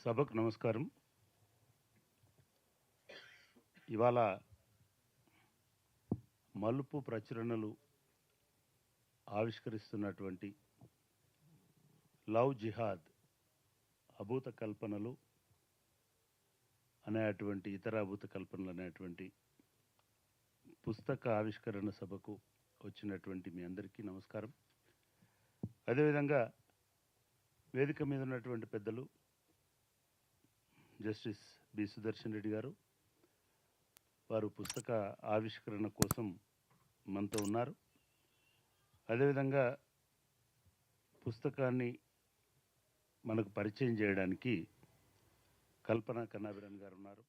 సభకు నమస్కారం. ఇవాళ మలుపు ప్రచురణలు ఆవిష్కరిస్తున్నటువంటి లవ్ జిహాద్ అభూత కల్పనలు అనేటువంటి ఇతర అభూత కల్పనలు అనేటువంటి పుస్తక ఆవిష్కరణ సభకు వచ్చినటువంటి మీ అందరికీ నమస్కారం. అదేవిధంగా వేదిక మీద ఉన్నటువంటి పెద్దలు జస్టిస్ బి సుదర్శన్ రెడ్డి గారు, వారు పుస్తక ఆవిష్కరణ కోసం మనతో ఉన్నారు. అదేవిధంగా పుస్తకాన్ని మనకు పరిచయం చేయడానికి కల్పన కన్నాభిరామ్ గారు ఉన్నారు.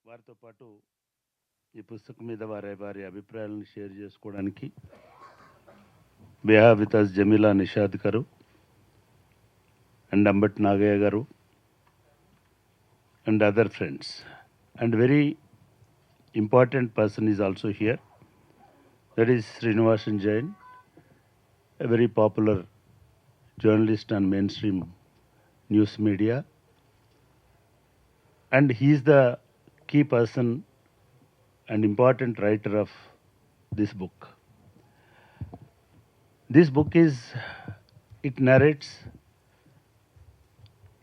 వారితో పాటు ఈ పుస్తకం మీద వారి అభిప్రాయాలను షేర్ చేసుకోవడానికి బేహా వితాస్ జమీలా నిషాద్ గారు అండ్ అంబట్ నాగయ్య గారు and other friends, and very important person is also here, that is Srinivasan Jain, a very popular journalist on mainstream news media, and he is the key person and important writer of this book. This book it narrates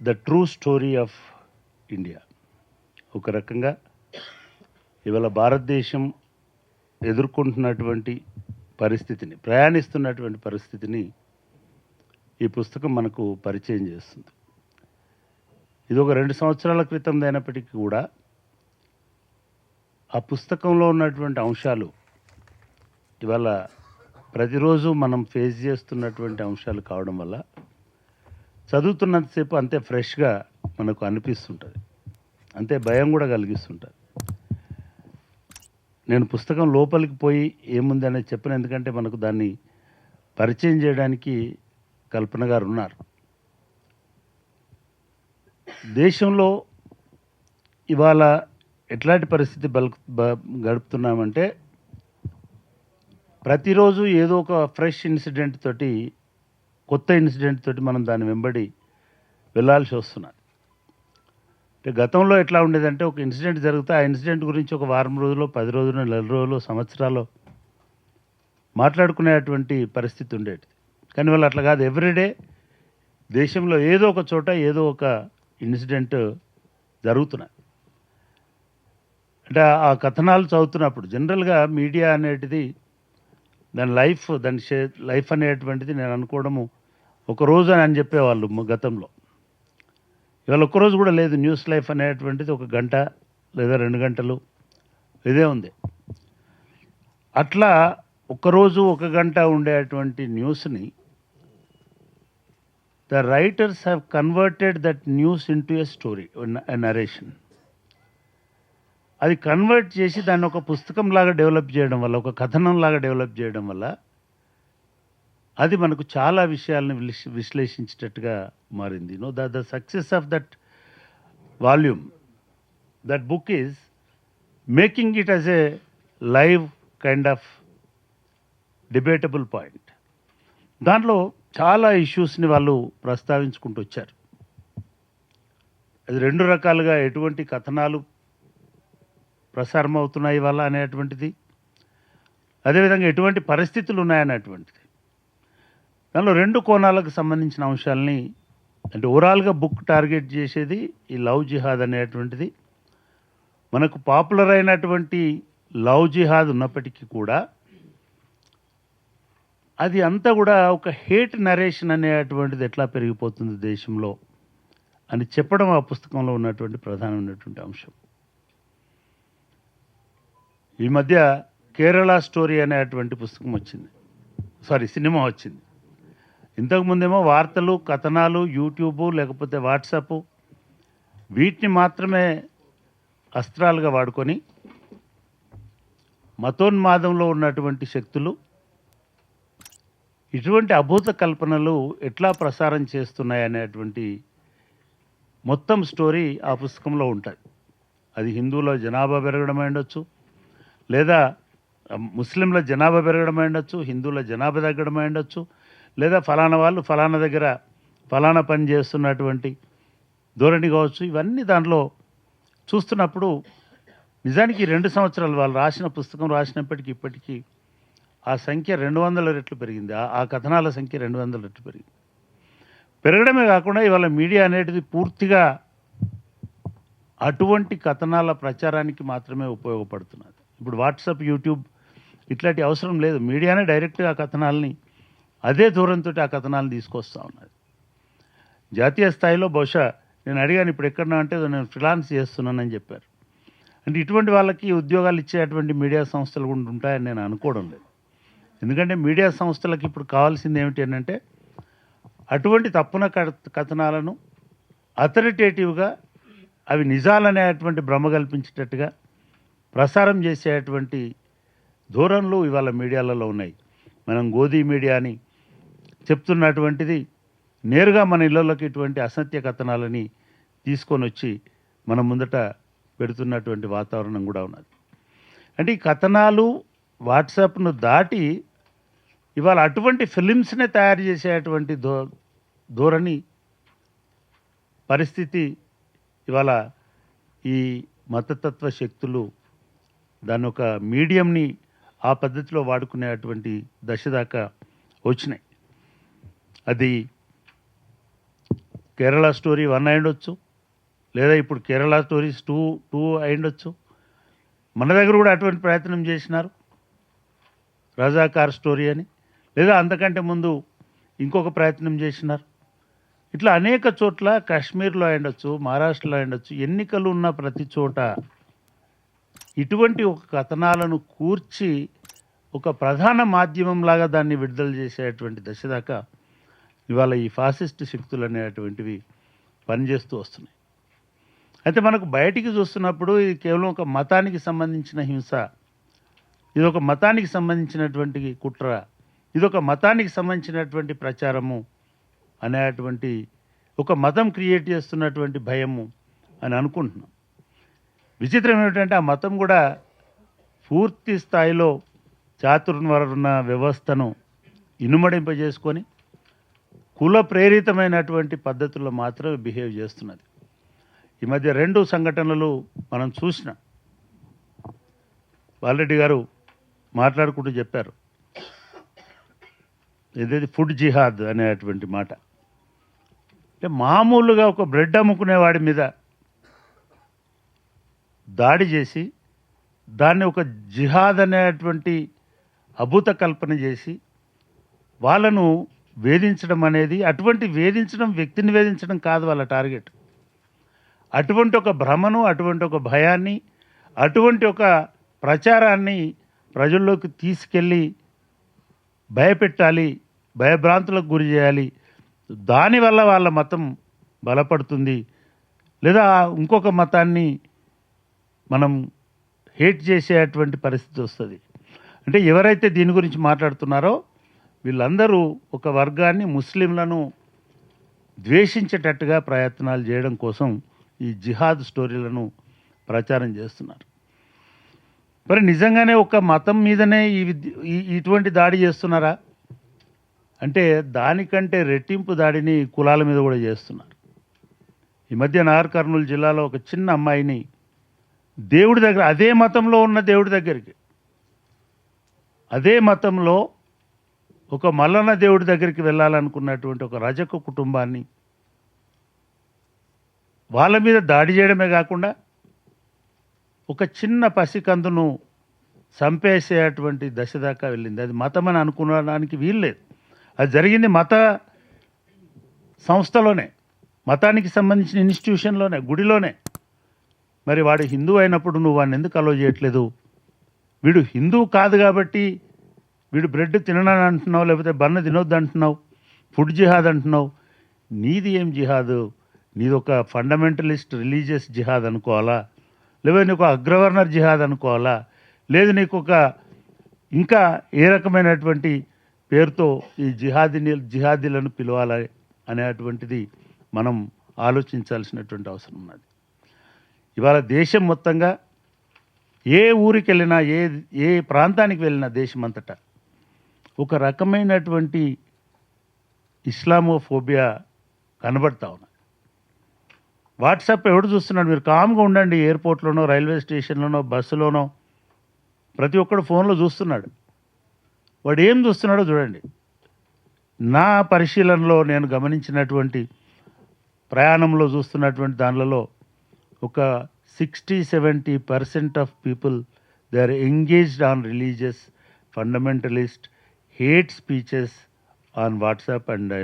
the true story of India. ఒక రకంగా ఇవాళ భారతదేశం ఎదుర్కొంటున్నటువంటి పరిస్థితిని, ప్రయాణిస్తున్నటువంటి పరిస్థితిని ఈ పుస్తకం మనకు పరిచయం చేస్తుంది. ఇది ఒక 2 సంవత్సరాల క్రితం అయినప్పటికీ కూడా ఆ పుస్తకంలో ఉన్నటువంటి అంశాలు ఇవాళ ప్రతిరోజు మనం ఫేస్ చేస్తున్నటువంటి అంశాలు కావడం వల్ల చదువుతున్నంతసేపు అంతే ఫ్రెష్గా మనకు అనిపిస్తుంటుంది, అంతే భయం కూడా కలిగిస్తుంటుంది. నేను పుస్తకం లోపలికి పోయి ఏముంది అనేది చెప్పను, ఎందుకంటే మనకు దాన్ని పరిచయం చేయడానికి కల్పన గారు ఉన్నారు. దేశంలో ఇవాళ ఎట్లాంటి పరిస్థితి గడుపుతున్నామంటే ప్రతిరోజు ఏదో ఒక ఫ్రెష్ ఇన్సిడెంట్ తోటి, కొత్త ఇన్సిడెంట్ తోటి మనం దాని వెంబడి వెళ్ళాల్సి వస్తున్నది. అంటే గతంలో ఎట్లా ఉండేదంటే ఒక ఇన్సిడెంట్ జరిగితే ఆ ఇన్సిడెంట్ గురించి ఒక వారం రోజులు, 10 రోజులు, నెల రోజులు, సంవత్సరాలు మాట్లాడుకునేటువంటి పరిస్థితి ఉండేది. కానీ వాళ్ళు అట్లా కాదు, ఎవ్రీడే దేశంలో ఏదో ఒక చోట ఏదో ఒక ఇన్సిడెంట్ జరుగుతున్నాయి. అంటే ఆ కథనాలు చదువుతున్నప్పుడు జనరల్గా మీడియా అనేటిది దాని లైఫ్ అనేటువంటిది నేను అనుకోవడము ఒక రోజు అని చెప్పేవాళ్ళు గతంలో. ఇవాళ ఒక్కరోజు కూడా లేదు. న్యూస్ లైఫ్ అనేటువంటిది 1 గంట లేదా 2 గంటలు ఇదే ఉంది. అట్లా ఒకరోజు 1 గంట ఉండేటువంటి న్యూస్ని the writers have converted that news into a story, a narration. అది కన్వర్ట్ చేసి దాన్ని ఒక పుస్తకంలాగా డెవలప్ చేయడం వల్ల, ఒక కథనంలాగా డెవలప్ చేయడం వల్ల అది మనకు చాలా విషయాలను విశ్లేషించేటట్టుగా మారింది. The success of that volume, that book is making it as a live kind of debatable point. దాంట్లో చాలా ఇష్యూస్ని వాళ్ళు ప్రస్తావించుకుంటూ వచ్చారు. అది 2 రకాలుగా ఎటువంటి కథనాలు ప్రసారం అవుతున్నాయి వల్ల అనేటువంటిది, అదేవిధంగా ఎటువంటి పరిస్థితులు ఉన్నాయనేటువంటిది. దానిలో 2 కోణాలకు సంబంధించిన అంశాలని, అంటే ఓవరాల్గా బుక్ టార్గెట్ చేసేది ఈ లవ్ జిహాద్ అనేటువంటిది. మనకు పాపులర్ అయినటువంటి లవ్ జిహాద్ ఉన్నప్పటికీ కూడా అది అంతా కూడా ఒక హేట్ నరేషన్ అనేటువంటిది ఎట్లా పెరిగిపోతుంది దేశంలో అని చెప్పడం ఆ పుస్తకంలో ఉన్నటువంటి ప్రధానమైనటువంటి అంశం. ఈ మధ్య కేరళ స్టోరీ అనేటువంటి పుస్తకం సినిమా వచ్చింది. ఇంతకుముందేమో వార్తలు, కథనాలు, యూట్యూబ్ లేకపోతే వాట్సాప్, వీటిని మాత్రమే అస్త్రాలుగా వాడుకొని మతోన్మాదంలో ఉన్నటువంటి శక్తులు ఇటువంటి అభూత కల్పనలు ఎట్లా ప్రసారం చేస్తున్నాయి అనేటువంటి మొత్తం స్టోరీ ఆ పుస్తకంలో ఉంటుంది. అది హిందువుల జనాభా పెరగడం ఉండొచ్చు, లేదా ముస్లింల జనాభా పెరగడం ఉండొచ్చు, హిందువుల జనాభా తగ్గడం ఉండొచ్చు, లేదా ఫలానా వాళ్ళు ఫలానా దగ్గర ఫలానా పని చేస్తున్నటువంటి ధోరణి కావచ్చు, ఇవన్నీ దాంట్లో చూస్తున్నప్పుడు నిజానికి 2 సంవత్సరాలు వాళ్ళు రాసిన పుస్తకం రాసినప్పటికీ ఇప్పటికీ ఆ సంఖ్య 200 రెట్లు పెరిగింది. ఆ కథనాల సంఖ్య 200 రెట్లు పెరిగింది. పెరగడమే కాకుండా ఇవాళ మీడియా అనేది పూర్తిగా అటువంటి కథనాల ప్రచారానికి మాత్రమే ఉపయోగపడుతున్నది. ఇప్పుడు వాట్సాప్, యూట్యూబ్ ఇట్లాంటి అవసరం లేదు. మీడియానే డైరెక్ట్గా ఆ కథనాలని అదే దూరంతో ఆ కథనాలను తీసుకొస్తూ ఉన్నది. జాతీయ స్థాయిలో బహుశా నేను అడిగాను, ఇప్పుడు ఎక్కడన్నా అంటే నేను ఫ్రీలాన్స్ చేస్తున్నానని చెప్పారు. అంటే ఇటువంటి వాళ్ళకి ఉద్యోగాలు ఇచ్చేటువంటి మీడియా సంస్థలు కూడా ఉంటాయని నేను అనుకోవడం లేదు. ఎందుకంటే మీడియా సంస్థలకు ఇప్పుడు కావాల్సింది ఏమిటి అంటే అటువంటి తప్పున కథనాలను అథరిటేటివ్గా అవి నిజాలనేటువంటి భ్రమ కల్పించేటట్టుగా ప్రసారం చేసేటువంటి ధోరణులు ఇవాళ మీడియాలలో ఉన్నాయి. మనం గోధీ మీడియా అని చెప్తున్నటువంటిది నేరుగా మన ఇళ్లలోకి ఇటువంటి అసత్య కథనాలని తీసుకొని వచ్చి మన ముందట పెడుతున్నటువంటి వాతావరణం కూడా ఉన్నది. అంటే ఈ కథనాలు వాట్సాప్ను దాటి ఇవాళ అటువంటి ఫిలిమ్స్నే తయారు చేసేటువంటి ధోరణి పరిస్థితి ఇవాళ ఈ మతతత్వ శక్తులు దాన్ని ఒక మీడియంని ఆ పద్ధతిలో వాడుకునేటువంటి దశ దాకా వచ్చినాయి. అది కేరళ స్టోరీ 1 అయ్యుండొచ్చు, లేదా ఇప్పుడు కేరళ స్టోరీస్ 2 అయ్యుండొచ్చు. మన దగ్గర కూడా అటువంటి ప్రయత్నం చేసినారు, రజాకార్ స్టోరీ అని, లేదా అంతకంటే ముందు ఇంకొక ప్రయత్నం చేసినారు. ఇట్లా అనేక చోట్ల కాశ్మీర్లో అయ్యుండొచ్చు, మహారాష్ట్రలో అయ్యుండొచ్చు, ఎన్నికలు ఉన్న ప్రతి చోట ఇటువంటి ఒక కథనాలను కూర్చి ఒక ప్రధాన మాధ్యమంలాగా దాన్ని విడుదల చేసేటువంటి దశ దాకా ఇవాళ ఈ ఫాసిస్ట్ శక్తులు అనేటువంటివి పనిచేస్తూ వస్తున్నాయి. అయితే మనకు బయటికి చూస్తున్నప్పుడు ఇది కేవలం ఒక మతానికి సంబంధించిన హింస, ఇదొక మతానికి సంబంధించినటువంటి కుట్ర, ఇదొక మతానికి సంబంధించినటువంటి ప్రచారము అనేటువంటి ఒక మతం క్రియేట్ చేస్తున్నటువంటి భయము అని అనుకుంటున్నాం. విచిత్రం ఏమిటంటే ఆ మతం కూడా పూర్తి స్థాయిలో చాతుర్వర్ణ వ్యవస్థను ఇనుమడింపజేసుకొని కుల ప్రేరితమైనటువంటి పద్ధతుల్లో మాత్రమే బిహేవ్ చేస్తున్నది. ఈ మధ్య 2 సంఘటనలు మనం చూసినాం. బాలరెడ్డి గారు మాట్లాడుకుంటూ చెప్పారు, ఏదైతే ఫుడ్ జిహాద్ అనేటువంటి మాట. అంటే మామూలుగా ఒక బ్రెడ్ అమ్ముకునేవాడి మీద దాడి చేసి దాన్ని ఒక జిహాద్ అనేటువంటి అభూత కల్పన చేసి వాళ్ళను వేధించడం అనేది, అటువంటి వేధించడం వ్యక్తిని వేధించడం కాదు వాళ్ళ టార్గెట్. అటువంటి ఒక భ్రమను, అటువంటి ఒక భయాన్ని, అటువంటి ఒక ప్రచారాన్ని ప్రజల్లోకి తీసుకెళ్ళి భయపెట్టాలి, భయభ్రాంతులకు గురి చేయాలి. దానివల్ల వాళ్ళ మతం బలపడుతుంది, లేదా ఇంకొక మతాన్ని మనం హేట్ చేసేటువంటి పరిస్థితి వస్తుంది. అంటే ఎవరైతే దీని గురించి మాట్లాడుతున్నారో వీళ్ళందరూ ఒక వర్గాన్ని, ముస్లింలను ద్వేషించేటట్టుగా ప్రయత్నాలు చేయడం కోసం ఈ జిహాద్ స్టోరీలను ప్రచారం చేస్తున్నారు. మరి నిజంగానే ఒక మతం మీదనే ఇటువంటి దాడి చేస్తున్నారా అంటే దానికంటే రెట్టింపు దాడిని కులాల మీద కూడా చేస్తున్నారు. ఈ మధ్య నాగర్ కర్నూలు జిల్లాలో ఒక చిన్న అమ్మాయిని దేవుడి దగ్గర, అదే మతంలో ఉన్న దేవుడి దగ్గరికి, అదే మతంలో ఒక మల్లన్న దేవుడి దగ్గరికి వెళ్ళాలనుకున్నటువంటి ఒక రజక కుటుంబాన్ని వాళ్ళ మీద దాడి చేయడమే కాకుండా ఒక చిన్న పసికందును చంపేసేటువంటి దశ దాకా వెళ్ళింది. అది మతం అని అనుకోవడానికి వీల్లేదు. అది జరిగింది మత సంస్థలోనే, మతానికి సంబంధించిన ఇన్స్టిట్యూషన్లోనే, గుడిలోనే. మరి వాడు హిందూ అయినప్పుడు నువ్వు వాడిని ఎందుకు అలో చేయట్లేదు? వీడు హిందూ కాదు కాబట్టి వీడు బ్రెడ్ తిననని అంటున్నావు, లేకపోతే బన్న తినొద్దు అంటున్నావు, ఫుడ్ జిహాద్ అంటున్నావు. నీది ఏం జిహాదు? నీది ఒక ఫండమెంటలిస్ట్ రిలీజియస్ జిహాద్ అనుకోవాలా, లేదా నీకు అగ్రవర్నర్ జిహాద్ అనుకోవాలా, లేదు నీకు ఒక ఇంకా ఏ రకమైనటువంటి పేరుతో ఈ జిహాదీలను పిలవాలి అనేటువంటిది మనం ఆలోచించాల్సినటువంటి అవసరం ఉన్నది. ఇవాళ దేశం మొత్తంగా ఏ ఊరికి వెళ్ళినా, ఏ ప్రాంతానికి వెళ్ళినా దేశం అంతటా ఒక రకమైనటువంటి ఇస్లామోఫోబియా కనబడతా ఉన్నాయి. వాట్సాప్ ఎవడు చూస్తున్నాడు? మీరు కామ్గా ఉండండి, ఎయిర్పోర్ట్లోనో రైల్వే స్టేషన్లోనో బస్సులోనో ప్రతి ఒక్కడు ఫోన్లో చూస్తున్నాడు. వాడు ఏం చూస్తున్నాడో చూడండి. నా పరిశీలనలో నేను గమనించినటువంటి ప్రయాణంలో చూస్తున్నటువంటి దానిలలో ఒక 60-70% of people they are engaged on religious fundamentalist hate speeches on WhatsApp and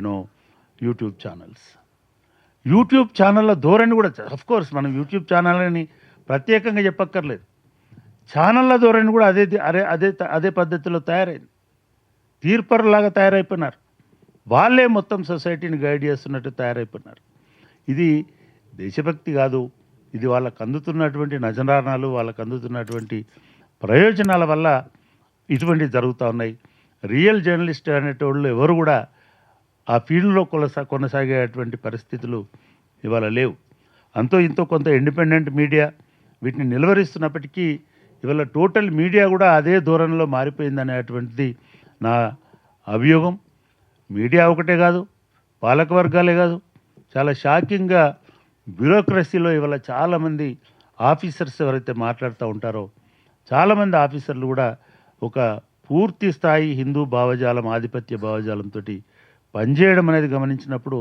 YouTube channels. YouTube ఛానళ్ళ ధోరణి కూడా కోర్స్ మనం యూట్యూబ్ ఛానల్ అని ప్రత్యేకంగా చెప్పక్కర్లేదు. ఛానళ్ళ ధోరణి కూడా అదే పద్ధతిలో తయారైంది. తీర్పరులాగా తయారైపోయినారు. వాళ్ళే మొత్తం సొసైటీని గైడ్ చేస్తున్నట్టు తయారైపోయినారు. ఇది దేశభక్తి కాదు, ఇది వాళ్ళకు అందుతున్నటువంటి నజరానాలు, వాళ్ళకు అందుతున్నటువంటి ప్రయోజనాల వల్ల ఇటువంటివి జరుగుతూ ఉన్నాయి. రియల్ జర్నలిస్ట్ అనేటోళ్ళు ఎవరు కూడా ఆ ఫీల్డ్లో కొనసాగేటువంటి పరిస్థితులు ఇవాళ లేవు. అంతో ఇంతో కొంత ఇండిపెండెంట్ మీడియా వీటిని నిలువరిస్తున్నప్పటికీ ఇవాళ టోటల్ మీడియా కూడా అదే ధోరణిలో మారిపోయిందనేటువంటిది నా అభియోగం. మీడియా ఒకటే కాదు, పాలక వర్గాలే కాదు, చాలా షాకింగ్గా బ్యూరోక్రసీలో ఇవాళ చాలామంది ఆఫీసర్స్ ఎవరైతే మాట్లాడుతూ ఉంటారో చాలామంది ఆఫీసర్లు కూడా ఒక పూర్తి స్థాయి హిందూ భావజాలం, ఆధిపత్య భావజాలంతో పనిచేయడం అనేది గమనించినప్పుడు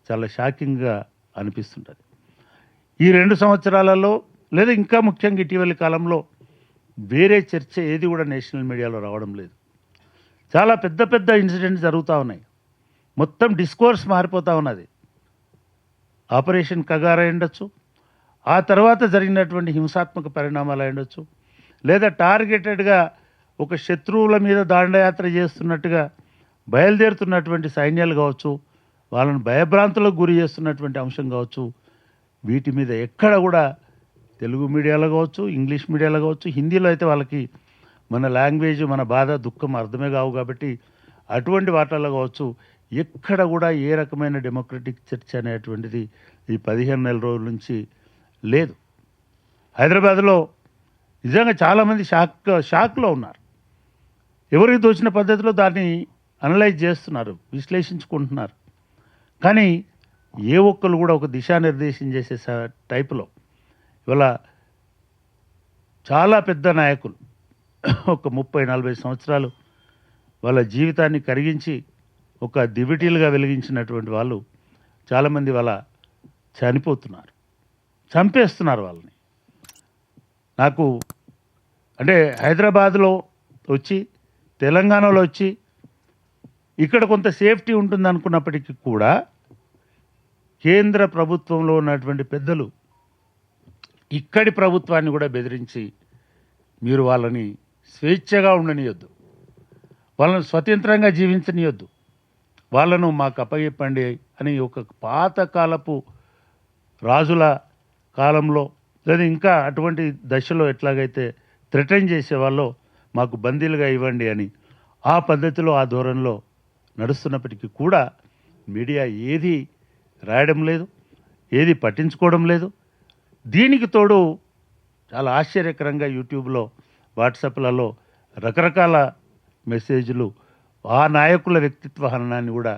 చాలా షాకింగ్గా అనిపిస్తుంటుంది. ఈ 2 సంవత్సరాలలో లేదా ఇంకా ముఖ్యంగా ఇటీవలి కాలంలో వేరే చర్చ ఏది కూడా నేషనల్ మీడియాలో రావడం లేదు. చాలా పెద్ద పెద్ద ఇన్సిడెంట్స్ జరుగుతూ ఉన్నాయి. మొత్తం డిస్కోర్స్ మారిపోతూ ఉన్నది. ఆపరేషన్ కగార్ అయి ఉండొచ్చు, ఆ తర్వాత జరిగినటువంటి హింసాత్మక పరిణామాలు అయి ఉండొచ్చు, లేదా టార్గెటెడ్గా ఒక శత్రువుల మీద దండయాత్ర చేస్తున్నట్టుగా బయలుదేరుతున్నటువంటి సైన్యాలు కావచ్చు, వాళ్ళని భయభ్రాంతులకు గురి చేస్తున్నటువంటి అంశం కావచ్చు. వీటి మీద ఎక్కడ కూడా తెలుగు మీడియాలో కావచ్చు, ఇంగ్లీష్ మీడియాలో కావచ్చు, హిందీలో అయితే వాళ్ళకి మన లాంగ్వేజ్, మన బాధ, దుఃఖం అర్థమే కావు కాబట్టి అటువంటి వాటిల్లో కావచ్చు ఎక్కడ కూడా ఏ రకమైన డెమోక్రటిక్ చర్చ అనేటువంటిది ఈ 15 నెలల రోజుల నుంచి లేదు. హైదరాబాద్లో నిజంగా చాలామంది షాక్లో ఉన్నారు. ఎవరికి తోచిన పద్ధతిలో దాన్ని అనలైజ్ చేస్తున్నారు, విశ్లేషించుకుంటున్నారు. కానీ ఏ ఒక్కరు కూడా ఒక దిశానిర్దేశం చేసే టైపులో ఇవాళ చాలా పెద్ద నాయకులు ఒక 30-40 సంవత్సరాలు వాళ్ళ జీవితాన్ని కరిగించి ఒక దివిటీలుగా వెలిగించినటువంటి వాళ్ళు చాలామంది వాళ్ళ చనిపోతున్నారు, చంపేస్తున్నారు వాళ్ళని. నాకు అంటే హైదరాబాద్లో వచ్చి తెలంగాణలో వచ్చి ఇక్కడ కొంత సేఫ్టీ ఉంటుంది అనుకున్నప్పటికీ కూడా కేంద్ర ప్రభుత్వంలో ఉన్నటువంటి పెద్దలు ఇక్కడి ప్రభుత్వాన్ని కూడా బెదిరించి మీరు వాళ్ళని స్వేచ్ఛగా ఉండనియొద్దు, వాళ్ళను స్వతంత్రంగా జీవించనియొద్దు, వాళ్ళను మాకు అప్పగిప్పండి అని ఒక పాతకాలపు రాజుల కాలంలో లేదా ఇంకా అటువంటి దశలో ఎట్లాగైతే థ్రెటన్ చేసేవాళ్ళో మాకు బందీలుగా ఇవ్వండి అని ఆ పద్ధతిలో ఆ ధోరణిలో నడుస్తున్నప్పటికీ కూడా మీడియా ఏది రాయడం లేదు, ఏది పట్టించుకోవడం లేదు. దీనికి తోడు చాలా ఆశ్చర్యకరంగా యూట్యూబ్లో, వాట్సాప్లలో రకరకాల మెసేజ్లు ఆ నాయకుల వ్యక్తిత్వ హననాన్ని కూడా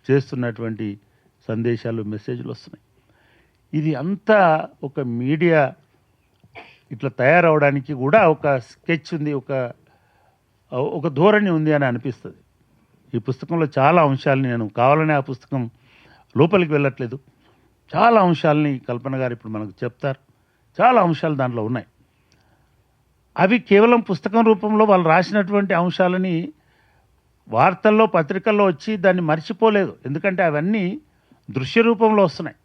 చేస్తున్నటువంటి సందేశాలు, మెసేజ్లు వస్తున్నాయి. ఇది అంతా ఒక మీడియా ఇట్లా తయారవడానికి కూడా ఒక స్కెచ్ ఉంది, ఒక ధోరణి ఉంది అని అనిపిస్తుంది. ఈ పుస్తకంలో చాలా అంశాలని నేను కావాలనే ఆ పుస్తకం లోపలికి వెళ్ళట్లేదు. చాలా అంశాలని కల్పన గారు ఇప్పుడు మనకు చెప్తారు. చాలా అంశాలు దాంట్లో ఉన్నాయి. అవి కేవలం పుస్తకం రూపంలో వాళ్ళు రాసినటువంటి అంశాలని వార్తల్లో, పత్రికల్లో వచ్చి దాన్ని మర్చిపోలేదు. ఎందుకంటే అవన్నీ దృశ్య రూపంలో వస్తున్నాయి,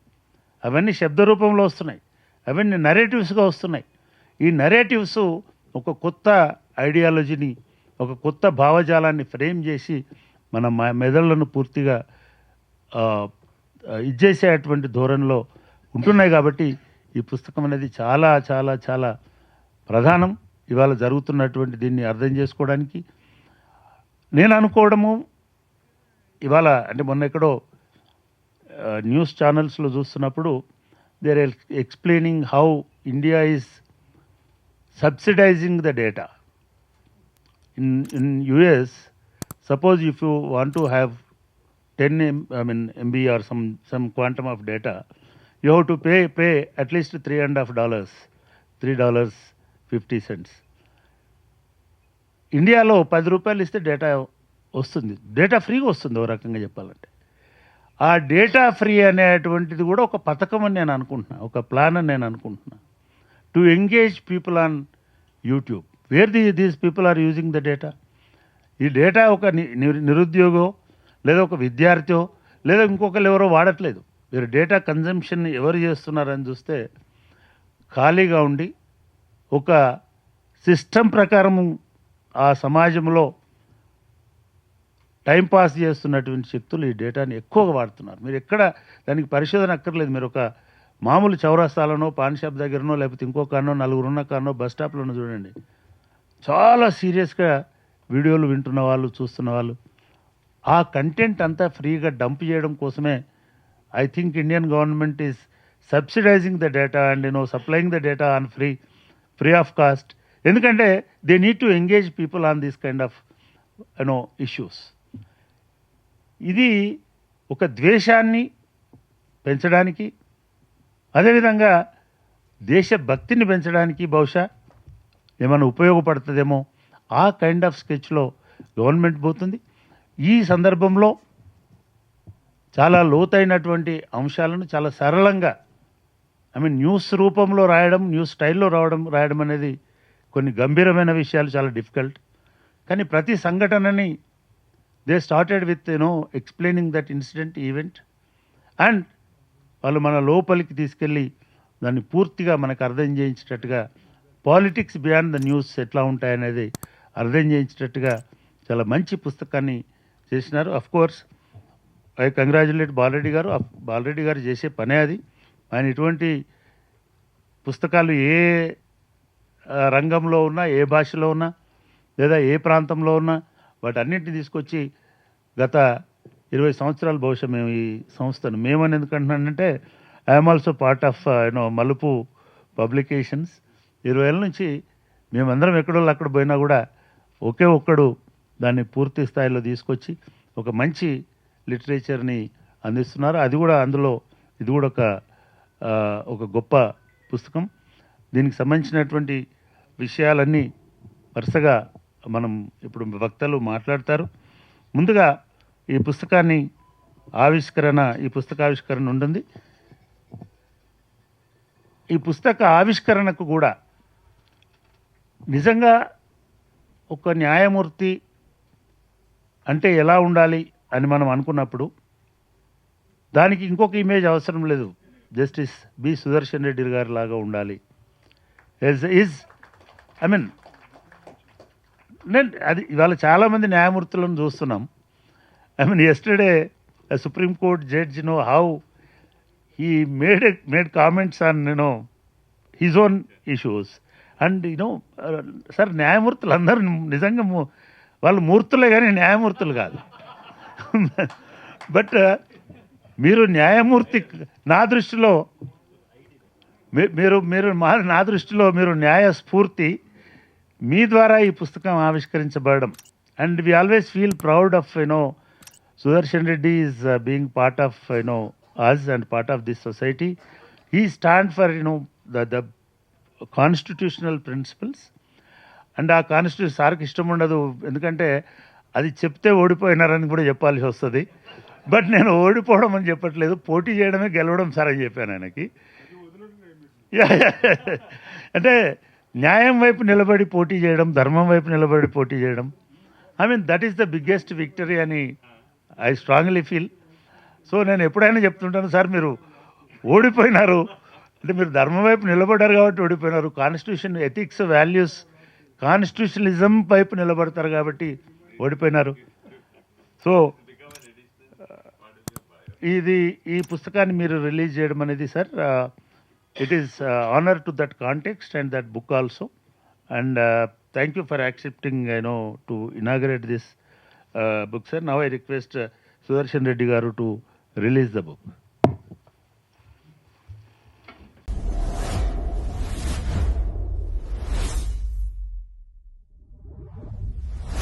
అవన్నీ శబ్ద రూపంలో వస్తున్నాయి, అవన్నీ నరేటివ్స్గా వస్తున్నాయి. ఈ నరేటివ్స్ ఒక కొత్త ఐడియాలజీని, ఒక కొత్త భావజాలాన్ని ఫ్రేమ్ చేసి మన మెదళ్లను పూర్తిగా ఇచ్చేసేటువంటి ధోరణిలో ఉంటున్నాయి. కాబట్టి ఈ పుస్తకం అనేది చాలా చాలా చాలా ప్రధానం ఇవాళ జరుగుతున్నటువంటి దీన్ని అర్థం చేసుకోవడానికి. నేను అనుకోవడము ఇవాళ అంటే మొన్న ఎక్కడో న్యూస్ ఛానల్స్లో చూస్తున్నప్పుడు they are explaining how India is subsidising the data. In US, suppose if you want to have MB or some quantum of data, you have to pay at least $3.50, $3.50. ఇండియాలో ₹10 ఇస్తే డేటా వస్తుంది, data ఫ్రీగా వస్తుంది ఓ రకంగా చెప్పాలంటే. ఆ data free అనేటువంటిది కూడా ఒక పథకం అని నేను అనుకుంటున్నా, ఒక ప్లాన్ అని నేను అనుకుంటున్నా, to engage people on YouTube where these people are using the data. ఈ డేటా ఒక నిరుద్యోగో లేదా ఒక విద్యార్థి లేదా ఇంకొకరు ఎవరో వాడట్లేదు. మీరు డేటా కన్జంప్షన్ ఎవరు చేస్తున్నారని చూస్తే ఖాళీగా ఉండి ఒక సిస్టమ్ ప్రకారము ఆ సమాజంలో టైంపాస్ చేస్తున్నటువంటి శక్తులు ఈ డేటాని ఎక్కువగా వాడుతున్నారు. మీరు ఎక్కడ దానికి పరిశోధన అక్కర్లేదు. మీరు ఒక మామూలు చౌరస్తాలోనో పాన్ షాప్ దగ్గరనో లేకపోతే ఇంకో కారణో నలుగురున్న కారణో బస్ స్టాప్లోనో చూడండి, చాలా సీరియస్గా వీడియోలు వింటున్న వాళ్ళు చూస్తున్న వాళ్ళు. ఆ కంటెంట్ అంతా ఫ్రీగా డంప్ చేయడం కోసమే I think Indian government is subsidising the data and supplying the data on free of cost. ఎందుకంటే they need to engage people on this kind of issues. ఇది ఒక ద్వేషాన్ని పెంచడానికి, అదేవిధంగా దేశభక్తిని పెంచడానికి బహుశా ఏమైనా ఉపయోగపడుతుందేమో ఆ కైండ్ ఆఫ్ స్కెచ్లో గవర్నమెంట్ పోతుంది. ఈ సందర్భంలో చాలా లోతైనటువంటి అంశాలను చాలా సరళంగా న్యూస్ రూపంలో రాయడం, న్యూస్ స్టైల్లో రాయడం అనేది కొన్ని గంభీరమైన విషయాలు చాలా డిఫికల్ట్. కానీ ప్రతి సంఘటనని they started with explaining that incident event and వాళ్ళు మన లోపలికి తీసుకెళ్ళి దాన్ని పూర్తిగా మనకు అర్థం చేయించేటట్టుగా, పాలిటిక్స్ బియాండ్ ద న్యూస్ ఎట్లా ఉంటాయనేది అర్థం చేయించేటట్టుగా చాలా మంచి పుస్తకాన్ని చేసినారు. Of course I congratulate Balareddy గారు చేసే పనే అది. ఆయన ఇటువంటి పుస్తకాలు ఏ రంగంలో ఉన్నా, ఏ భాషలో ఉన్నా, లేదా ఏ ప్రాంతంలో ఉన్నా వాటన్నిటిని తీసుకొచ్చి గత 20 సంవత్సరాలు బహుశా మేము ఈ సంస్థను, మేమని ఎందుకంటున్నానంటే ఐఎమ్ ఆల్సో పార్ట్ ఆఫ్ మలుపు పబ్లికేషన్స్. 20 ఏళ్ళ నుంచి మేమందరం ఎక్కడో అక్కడ పోయినా కూడా ఒకే ఒక్కడు దాన్ని పూర్తి స్థాయిలో తీసుకొచ్చి ఒక మంచి లిటరేచర్ని అందిస్తున్నారు. అది కూడా అందులో ఇది కూడా ఒక గొప్ప పుస్తకం. దీనికి సంబంధించినటువంటి విషయాలన్నీ వరుసగా మనం ఇప్పుడు వక్తలు మాట్లాడతారు. ముందుగా ఈ పుస్తకావిష్కరణ ఉంటుంది. ఈ పుస్తక ఆవిష్కరణకు కూడా నిజంగా ఒక న్యాయమూర్తి అంటే ఎలా ఉండాలి అని మనం అనుకున్నప్పుడు దానికి ఇంకొక ఇమేజ్ అవసరం లేదు. జస్టిస్ బి సుదర్శన్ రెడ్డి గారి లాగా ఉండాలి. అది ఇవాళ చాలామంది న్యాయమూర్తులను చూస్తున్నాం. Yesterday supreme court judge how he made comments on his own issues and sir న్యాయమూర్తులు అందరూ నిజంగా వాళ్ళు మూర్తులే కానీ న్యాయమూర్తులు కాదు. బట్ మీరు న్యాయమూర్తి నా దృష్టిలో నా దృష్టిలో మీరు న్యాయ స్ఫూర్తి. మీ ద్వారా ఈ పుస్తకం ఆవిష్కరించబడడం and we always feel proud of Sudarshan Reddy is being part of us and part of this society. He stand for the constitutional principles and ఆ కాన్స్టిట్యూషన్ సార్కి ఇష్టం ఉండదు, ఎందుకంటే అది చెప్తే ఓడిపోయినారని కూడా చెప్పాల్సి వస్తుంది. బట్ నేను ఓడిపోవడం అని చెప్పట్లేదు, పోటీ చేయడమే గెలవడం సార్ అని చెప్పాను ఆయనకి. అంటే న్యాయం వైపు నిలబడి పోటీ చేయడం, ధర్మం వైపు నిలబడి పోటీ చేయడం, that is the biggest victory అని ఐ స్ట్రాంగ్లీ ఫీల్. సో నేను ఎప్పుడైనా చెప్తుంటాను, సార్ మీరు ఓడిపోయినారు అంటే మీరు ధర్మం వైపు నిలబడ్డారు కాబట్టి ఓడిపోయినారు, కాన్స్టిట్యూషన్ ఎథిక్స్ వాల్యూస్ కాన్స్టిట్యూషనలిజం వైపు నిలబడతారు కాబట్టి ఓడిపోయినారు. సో ఈ పుస్తకాన్ని మీరు రిలీజ్ చేయడం అనేది sir, it is honour to that context and that book also. And thank you for accepting to inaugurate this book, sir. Now I request Sudarshan Reddy garu to release the book.